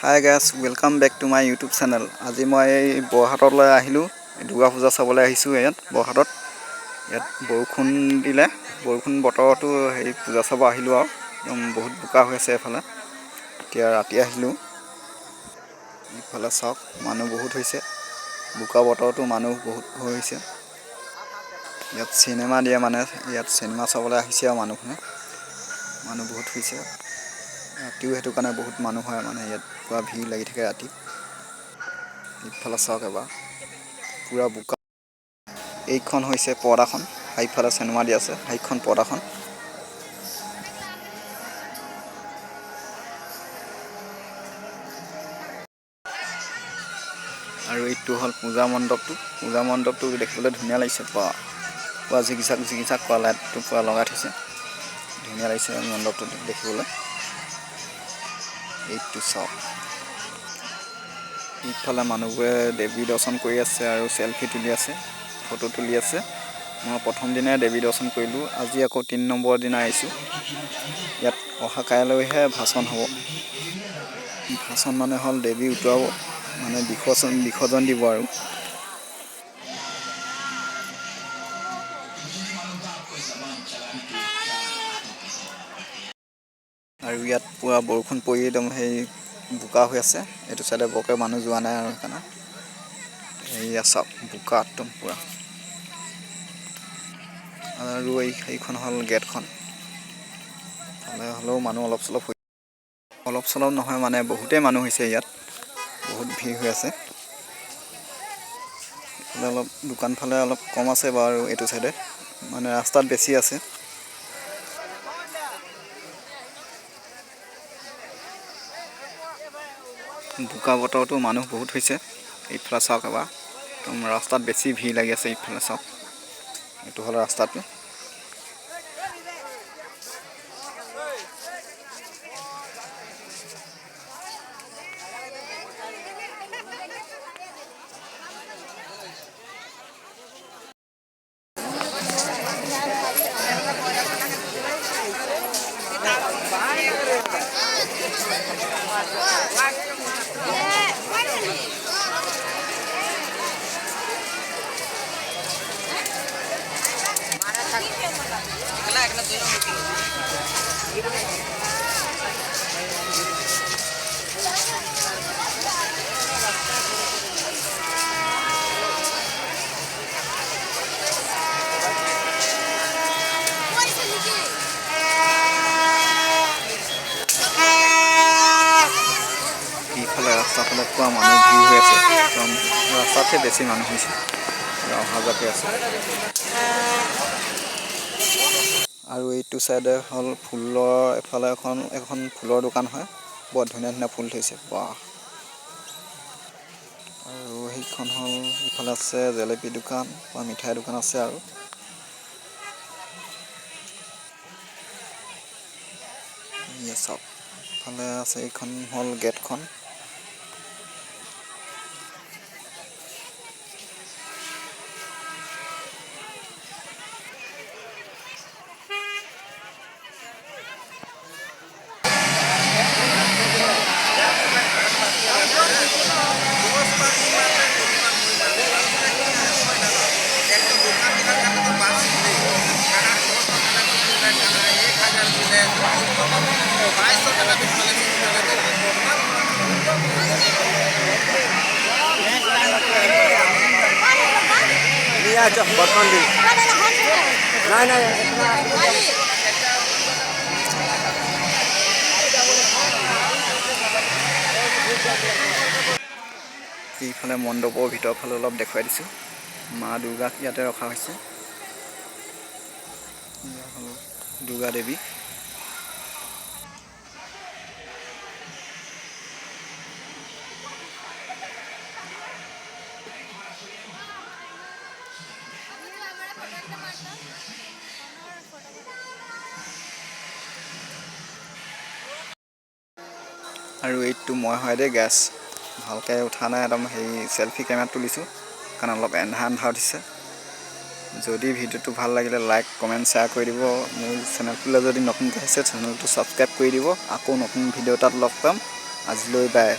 Hi guys, welcome back to my YouTube channel. আজি মই বৰহাটলৈ আহিলো দুৰ্গা পূজা চাবলৈ আহিছো ইয়াত বৰহাটত। ইয়াত বৰষুণ দিলে, বৰষুণ বতৰটো হেৰি পূজা চাব আহিলো আৰু বহুত বোকা হৈ আছে এফালে। এতিয়া ৰাতি আহিলো। ইফালে চাওক মানুহ বহুত হৈছে। বোকা বতৰটো মানুহ বহুত হৈছে। ইয়াত সিনেমা দিয়ে মানে ইয়াত সিনেমা চাবলৈ আহিছে আৰু মানুহ বহুত হৈছে। ৰাতিও হেতু কাৰণে বহুত মানুহ হয় মানে ইয়াত পুৰা ভিৰ লাগি থাকে ৰাতি। ইফালে চাওক এবাৰ পুৰা বোকা। এইখন হৈছে পৰ্দাখন, হাইফালে চিনেমা দি আছে, হাইখন পৰ্দাখন। আৰু এইটো হ'ল পূজা মণ্ডপটো দেখিবলৈ ধুনীয়া লাগিছে। পুৰা জিগিজাক কৰা লাইটটো পুৰা লগাই থৈছে। ধুনীয়া লাগিছে মণ্ডপটো দেখিবলৈ। এইটো চাওক ইফালে মানুহবোৰে দেৱী দৰ্শন কৰি আছে আৰু সেলফি তুলি আছে, ফটো তুলি আছে। মই প্ৰথম দিনাই দেৱী দৰ্শন কৰিলোঁ, আজি আকৌ 3 নম্বৰ দিনা আহিছোঁ। ইয়াত অহা কাইলৈহে ভাচন হ'ব। ভাচন মানে হ'ল দেৱী উটুৱাব, মানে বিসৰ্জন দিব আৰু। আৰু ইয়াত পুৰা বৰষুণ পৰি একদম সেই বোকা হৈ আছে। এইটো চাইডে বৰকৈ মানুহ যোৱা নাই আৰু সেইকাৰণে এয়া চাওক বোকা একদম পুৰা। আৰু এইখন হ'ল গেটখন। হ'লেও মানুহ অলপ চলপ নহয় মানে বহুতেই মানুহ হৈছে ইয়াত, বহুত ভিৰ হৈ আছে। এইফালে অলপ দোকান ফালে অলপ কম আছে বাৰু, এইটো চাইডে মানে ৰাস্তাত বেছি আছে। বোকা বতৰতো মানুহ বহুত হৈছে। এইফালে চাওক এবাৰ একদম ৰাস্তাত বেছি ভিৰ লাগি আছে। এইফালে চাওক এইটো হ'ল ৰাস্তাটো। ইফালে ৰাস্তাফালে পুৰা মানুহ ভিৰ হৈ আছে, একদম ৰাস্তাতহে বেছি মানুহ হৈছে, অহা যোৱা আছে। আৰু এইটো চাইডে হ'ল ফুলৰ, এফালে এখন ফুলৰ দোকান হয়, বৰ ধুনীয়া ফুল থৈছে। আৰু সেইখন হ'ল ইফালে আছে জেলেপী দোকান বা মিঠাই দোকান আছে আৰু। চাওক ইফালে আছে, এইখন হ'ল গেটখন। এইফালে মণ্ডপৰ ভিতৰৰ ফালে অলপ দেখুৱাই দিছোঁ। মা দুৰ্গাক ইয়াতে ৰখা হৈছে। দুৰ্গা দেৱী। আৰু এইটো মই হয় দেই গেছ ভালকৈ উঠা নাই, একদম সেই চেল্ফি কেমেৰাত তুলিছোঁ কাৰণ অলপ এন্ধাৰ উঠিছে। যদি ভিডিঅ'টো ভাল লাগিলে লাইক কমেণ্ট শ্বেয়াৰ কৰি দিব। মোৰ চেনেলটোলৈ যদি নতুনকৈ আহিছে চেনেলটো ছাবস্ক্ৰাইব কৰি দিব। আকৌ নতুন ভিডিঅ' এটাত লগ পাম। আজিলৈ বাই।